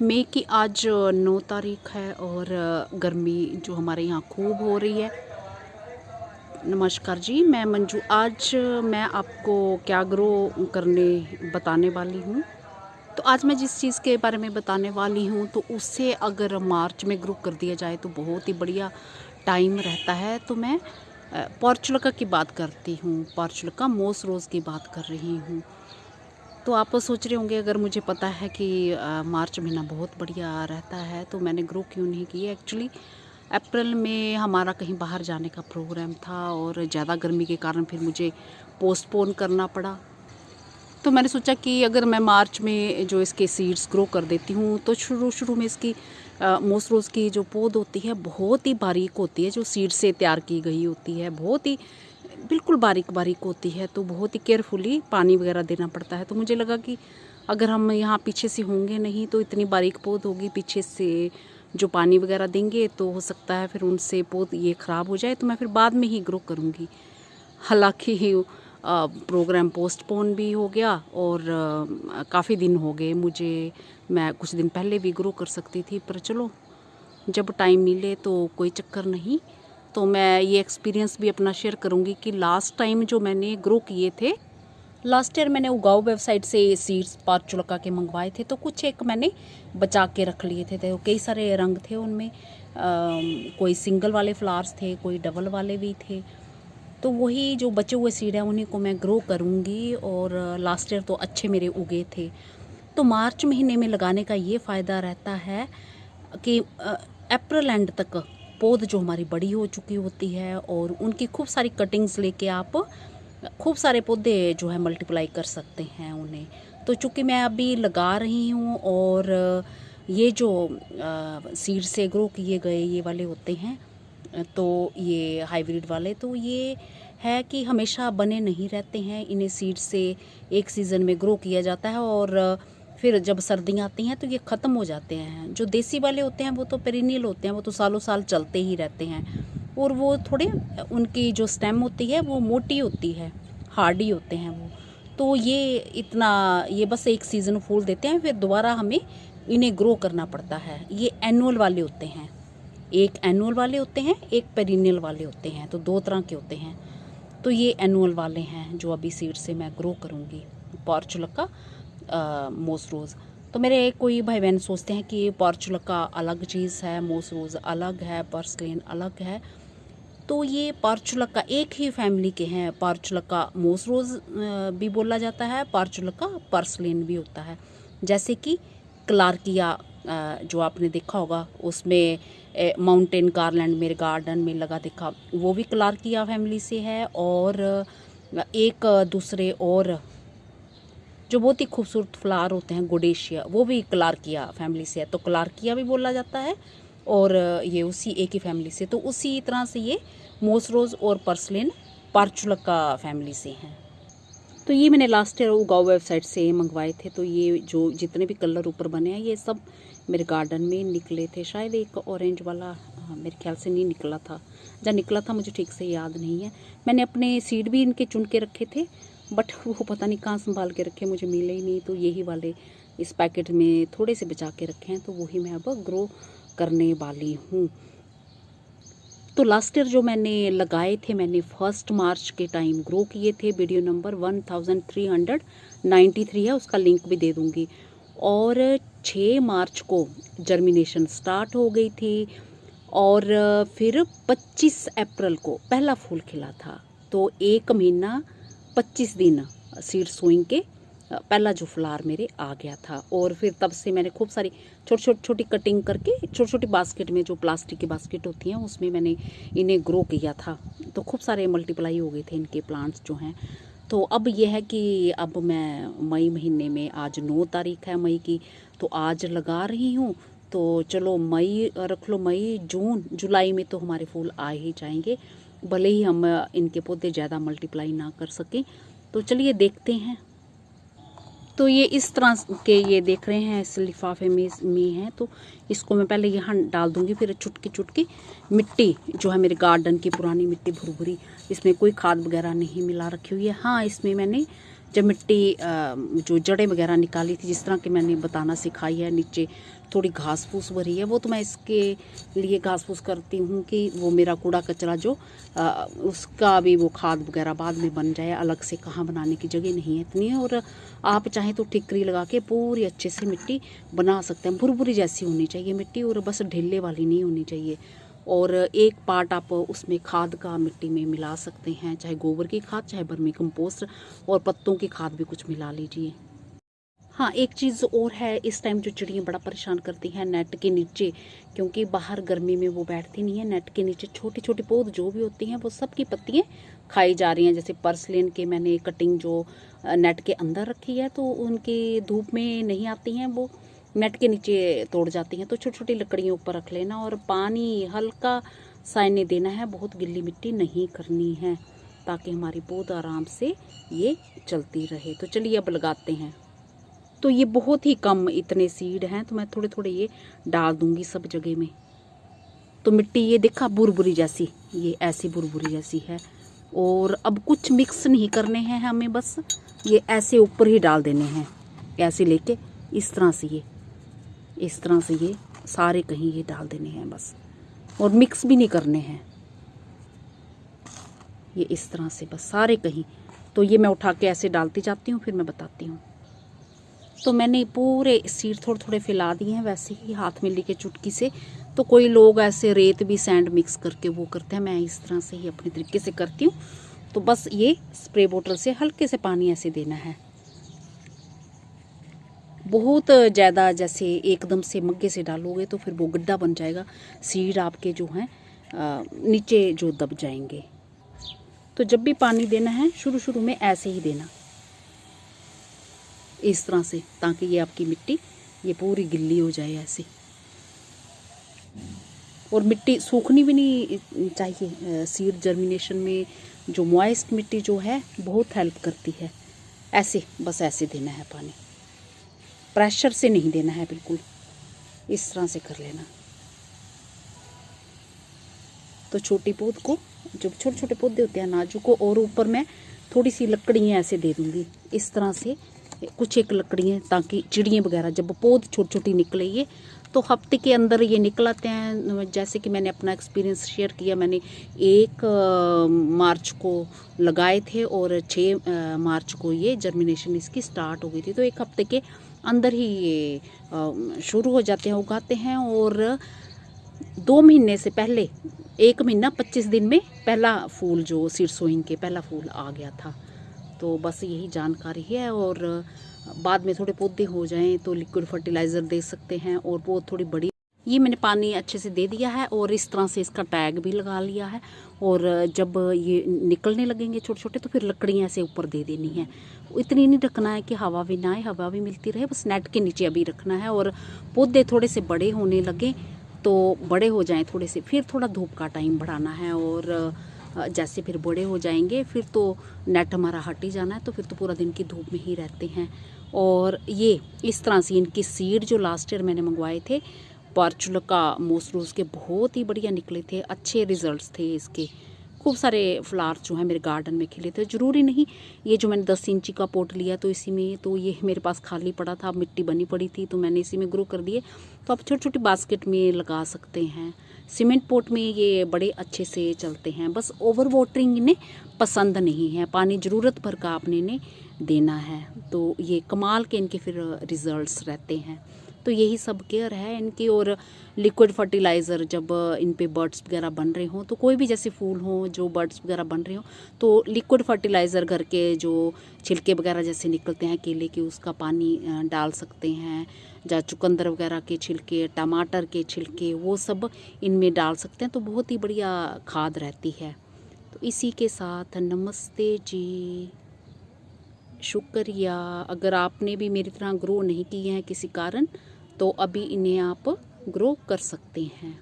मई की आज 9 तारीख है और गर्मी जो हमारे यहाँ खूब हो रही है। नमस्कार जी, मैं मंजू। आज मैं आपको क्या ग्रो करने बताने वाली हूँ। तो आज मैं जिस चीज़ के बारे में बताने वाली हूँ तो उससे अगर मार्च में ग्रो कर दिया जाए तो बहुत ही बढ़िया टाइम रहता है। तो मैं पॉर्चुलका की बात करती हूँ, पॉर्चुलका मोस रोज़ की बात कर रही हूँ। तो आप सोच रहे होंगे, अगर मुझे पता है कि मार्च महीना बहुत बढ़िया रहता है तो मैंने ग्रो क्यों नहीं की। एक्चुअली अप्रैल में हमारा कहीं बाहर जाने का प्रोग्राम था और ज़्यादा गर्मी के कारण फिर मुझे पोस्टपोन करना पड़ा। तो मैंने सोचा कि अगर मैं मार्च में जो इसके सीड्स ग्रो कर देती हूँ तो शुरू में इसकी मोस रोज़ की जो पौध होती है बहुत ही बारीक होती है, जो सीड से तैयार की गई होती है, बहुत ही बिल्कुल बारीक बारीक होती है। तो बहुत ही केयरफुली पानी वगैरह देना पड़ता है। तो मुझे लगा कि अगर हम यहाँ पीछे से होंगे नहीं तो इतनी बारीक पौध होगी, पीछे से जो पानी वगैरह देंगे तो हो सकता है फिर उनसे पौध ये ख़राब हो जाए, तो मैं फिर बाद में ही ग्रो करूँगी। हालांकि प्रोग्राम पोस्टपोन भी हो गया और काफ़ी दिन हो गए मुझे। मैं कुछ दिन पहले भी ग्रो कर सकती थी, पर चलो जब टाइम मिले तो कोई चक्कर नहीं। तो मैं ये एक्सपीरियंस भी अपना शेयर करूँगी कि लास्ट टाइम जो मैंने ग्रो किए थे, लास्ट ईयर मैंने उगाओ वेबसाइट से सीड्स पॉर्चुलका के मंगवाए थे, तो कुछ एक मैंने बचा के रख लिए थे। तो कई सारे रंग थे उनमें, कोई सिंगल वाले फ्लावर्स थे, कोई डबल वाले भी थे। तो वही जो बचे हुए सीड हैं उन्हीं को मैं ग्रो करूँगी। और लास्ट ईयर तो अच्छे मेरे उगे थे। तो मार्च महीने में लगाने का ये फ़ायदा रहता है कि अप्रैल एंड तक पौध जो हमारी बड़ी हो चुकी होती है और उनकी खूब सारी कटिंग्स लेके आप खूब सारे पौधे जो है मल्टीप्लाई कर सकते हैं उन्हें। तो चूँकि मैं अभी लगा रही हूँ और ये जो सीड से ग्रो किए गए ये वाले होते हैं, तो ये हाइब्रिड वाले, तो ये है कि हमेशा बने नहीं रहते हैं। इन्हें सीड से एक सीज़न में ग्रो किया जाता है और फिर जब सर्दियाँ आती हैं तो ये ख़त्म हो जाते हैं। जो देसी वाले होते हैं वो तो पेरिनियल होते हैं, वो तो सालों साल चलते ही रहते हैं। और वो थोड़े, उनकी जो स्टेम होती है वो मोटी होती है, हार्डी होते हैं वो। तो ये बस एक सीज़न फूल देते हैं, फिर दोबारा हमें इन्हें ग्रो करना पड़ता है। ये एनुअल वाले होते हैं, एक एनुअल वाले होते हैं, एक पेरिनियल वाले होते हैं, तो दो तरह के होते हैं। तो ये एनुअल वाले हैं जो अभी सीड से मैं ग्रो करूँगी, पॉर्चुलका मोस रोज़। तो मेरे कोई भाई बहन सोचते हैं कि पॉर्चुलका अलग चीज़ है, मोस रोज़ अलग है, पर्सलेन अलग है। तो ये पॉर्चुलका एक ही फैमिली के हैं। पॉर्चुलका मोस रोज़ भी बोला जाता है, पॉर्चुलका पर्सलेन भी होता है। जैसे कि क्लार्किया जो आपने देखा होगा, उसमें माउंटेन गार्लैंड मेरे गार्डन में लगा देखा, वो भी क्लार्किया फैमिली से है। और एक दूसरे और जो बहुत ही खूबसूरत फ्लावर होते हैं, गोडेशिया, वो भी क्लार्किया फैमिली से है। तो क्लार्किया भी बोला जाता है और ये उसी एक ही फैमिली से। तो उसी तरह से ये मोस रोज़ और पर्सलेन पॉर्चुलका फैमिली से हैं। तो ये मैंने लास्ट ईयर उगाओ वेबसाइट से मंगवाए थे। तो ये जो जितने भी कलर ऊपर बने हैं ये सब मेरे गार्डन में निकले थे। शायद एक ऑरेंज वाला मेरे ख्याल से नहीं निकला था, जब निकला था मुझे ठीक से याद नहीं है। मैंने अपने सीड भी इनके चुन के रखे थे, बट वो पता नहीं कहाँ संभाल के रखे, मुझे मिले ही नहीं। तो यही वाले इस पैकेट में थोड़े से बचा के रखे हैं, तो वही मैं अब ग्रो करने वाली हूँ। तो लास्ट ईयर जो मैंने लगाए थे, मैंने 1 मार्च के टाइम ग्रो किए थे। वीडियो नंबर 1393 है, उसका लिंक भी दे दूँगी। और 6 मार्च को जर्मिनेशन स्टार्ट हो गई थी और फिर 25 अप्रैल को पहला फूल खिला था। तो 1 महीना 25 दिन सीड सोइंग के पहला जो फ्लावर मेरे आ गया था। और फिर तब से मैंने खूब सारी छोटी कटिंग करके छोटी बास्केट में, जो प्लास्टिक की बास्केट होती हैं, उसमें मैंने इन्हें ग्रो किया था। तो खूब सारे मल्टीप्लाई हो गए थे इनके प्लांट्स जो हैं। तो अब ये है कि अब मैं मई महीने में, आज 9 तारीख है मई की, तो आज लगा रही हूँ। तो चलो मई रख लो, मई जून जुलाई में तो हमारे फूल आ ही जाएंगे, भले ही हम इनके पौधे ज़्यादा मल्टीप्लाई ना कर सकें। तो चलिए देखते हैं। तो ये इस तरह के ये देख रहे हैं, इस लिफाफे में है। तो इसको मैं पहले यहाँ डाल दूँगी, फिर चुटकी मिट्टी जो है मेरे गार्डन की पुरानी मिट्टी भुरभुरी, इसमें कोई खाद वगैरह नहीं मिला रखी हुई है। हाँ, इसमें मैंने जब मिट्टी जो जड़ें वगैरह निकाली थी, जिस तरह की मैंने बताना सिखाई है, नीचे थोड़ी घास फूस भरी है, वो तो मैं इसके लिए घास फूस करती हूँ कि वो मेरा कूड़ा कचरा जो उसका भी वो खाद वगैरह बाद में बन जाए। अलग से कहाँ बनाने की जगह नहीं है इतनी। और आप चाहें तो ठिकरी लगा के पूरी अच्छे से मिट्टी बना सकते हैं। भुरभुरी जैसी होनी चाहिए मिट्टी, और बस ढीले वाली नहीं होनी चाहिए। और एक पार्ट आप उसमें खाद का मिट्टी में मिला सकते हैं, चाहे गोबर की खाद, चाहे वर्मी कंपोस्ट, और पत्तों की खाद भी कुछ मिला लीजिए। हाँ, एक चीज़ और है, इस टाइम जो चिड़ियाँ बड़ा परेशान करती हैं नेट के नीचे, क्योंकि बाहर गर्मी में वो बैठती नहीं है। नेट के नीचे छोटी छोटी पौध जो भी होती हैं वो सब की पत्तियाँ खाई जा रही हैं। जैसे पर्सलेन के मैंने कटिंग जो नेट के अंदर रखी है, तो उनकी धूप में नहीं आती हैं, वो नेट के नीचे तोड़ जाती हैं। तो छोटी छोटी लकड़ियाँ ऊपर रख लेना, और पानी हल्का साइने देना है, बहुत गिल्ली मिट्टी नहीं करनी है, ताकि हमारी पौध आराम से ये चलती रहे। तो चलिए अब लगाते हैं। तो ये बहुत ही कम इतने सीड हैं, तो मैं थोड़े थोड़े ये डाल दूंगी सब जगह में। तो मिट्टी ये देखा बुरबुरी जैसी, ये ऐसी बुरबुरी जैसी है। और अब कुछ मिक्स नहीं करने हैं हमें, बस ये ऐसे ऊपर ही डाल देने हैं, ऐसे लेके इस तरह से ये सारे कहीं ये डाल देने हैं बस, और मिक्स भी नहीं करने हैं, ये इस तरह से बस सारे कहीं। तो ये मैं उठा के ऐसे डालती जाती हूँ, फिर मैं बताती हूँ। तो मैंने पूरे सीड थोड़े थोड़े फैला दिए हैं, वैसे ही हाथ में लेके चुटकी से। तो कोई लोग ऐसे रेत भी सैंड मिक्स करके वो करते हैं, मैं इस तरह से ही अपने तरीके से करती हूँ। तो बस ये स्प्रे बोतल से हल्के से पानी ऐसे देना है, बहुत ज़्यादा जैसे एकदम से मग्गे से डालोगे तो फिर वो गड्ढा बन जाएगा, सीड आपके जो हैं नीचे जो दब जाएंगे। तो जब भी पानी देना है शुरू शुरू में ऐसे ही देना, इस तरह से, ताकि ये आपकी मिट्टी ये पूरी गिल्ली हो जाए ऐसे। और मिट्टी सूखनी भी नहीं चाहिए। सीड जर्मिनेशन में जो मॉइस्ट मिट्टी जो है बहुत हेल्प करती है। ऐसे बस ऐसे देना है पानी, प्रेशर से नहीं देना है, बिल्कुल इस तरह से कर लेना। तो छोटी पौध को, जो छोटे छोटे पौधे होते हैं नाजुक को, और ऊपर मैं थोड़ी सी लकड़ियाँ ऐसे दे दूँगी इस तरह से, कुछ एक लकड़ियाँ, ताकि चिड़ियाँ वगैरह जब पौध छोटी छोटी निकले ये तो हफ्ते के अंदर ये निकल आते हैं। जैसे कि मैंने अपना एक्सपीरियंस शेयर किया, मैंने 1 मार्च को लगाए थे और 6 मार्च को ये जर्मिनेशन इसकी स्टार्ट हो गई थी। तो 1 हफ्ते के अंदर ही ये शुरू हो जाते हैं, उगाते हैं। और 2 महीने से पहले, 1 महीना 25 दिन में पहला फूल, जो सीड सोइंग के पहला फूल आ गया था। तो बस यही जानकारी है। और बाद में थोड़े पौधे हो जाएं तो लिक्विड फर्टिलाइज़र दे सकते हैं, और वो थोड़ी बड़ी, ये मैंने पानी अच्छे से दे दिया है, और इस तरह से इसका टैग भी लगा लिया है। और जब ये निकलने लगेंगे छोटे छोटे, तो फिर लकड़ियाँ ऐसे ऊपर दे देनी है। इतनी नहीं रखना है कि हवा भी ना आए, हवा भी मिलती रहे, बस नेट के नीचे अभी रखना है। और पौधे थोड़े से बड़े होने लगे तो बड़े हो जाएं थोड़े से, फिर थोड़ा धूप का टाइम बढ़ाना है। और जैसे फिर बड़े हो जाएंगे फिर तो नेट हमारा हट ही जाना है, तो फिर तो पूरा दिन की धूप में ही रहते हैं। और ये इस तरह से इनकी सीड जो लास्ट ईयर मैंने मंगवाए थे पॉर्चुला मोसरूस के, बहुत ही बढ़िया निकले थे, अच्छे रिजल्ट्स थे इसके। खूब सारे फ्लावर्स जो हैं मेरे गार्डन में खिले थे। ज़रूरी नहीं, ये जो मैंने 10 इंची का पॉट लिया तो इसी में, तो ये मेरे पास खाली पड़ा था, मिट्टी बनी पड़ी थी, तो मैंने इसी में ग्रो कर दिए। तो आप छोटी छोटी बास्केट में लगा सकते हैं। सीमेंट पॉट में ये बड़े अच्छे से चलते हैं, बस ओवर वाटरिंग इन्हें पसंद नहीं है, पानी ज़रूरत भर का आपने इन्हें देना है। तो ये कमाल के इनके फिर रिजल्ट्स रहते हैं। तो यही सब केयर है इनकी। और लिक्विड फर्टिलाइज़र जब इन पे बर्ड्स वगैरह बन रहे हों, तो कोई भी जैसे फूल हों जो बर्ड्स वगैरह बन रहे हों, तो लिक्विड फर्टिलाइज़र घर के जो छिलके वगैरह जैसे निकलते हैं केले के, उसका पानी डाल सकते हैं, या चुकंदर वगैरह के छिलके, टमाटर के छिलके, वो सब इनमें डाल सकते हैं, तो बहुत ही बढ़िया खाद रहती है। तो इसी के साथ नमस्ते जी, शुक्रिया। अगर आपने भी मेरी तरह ग्रो नहीं किए हैं किसी कारण, तो अभी इन्हें आप ग्रो कर सकते हैं।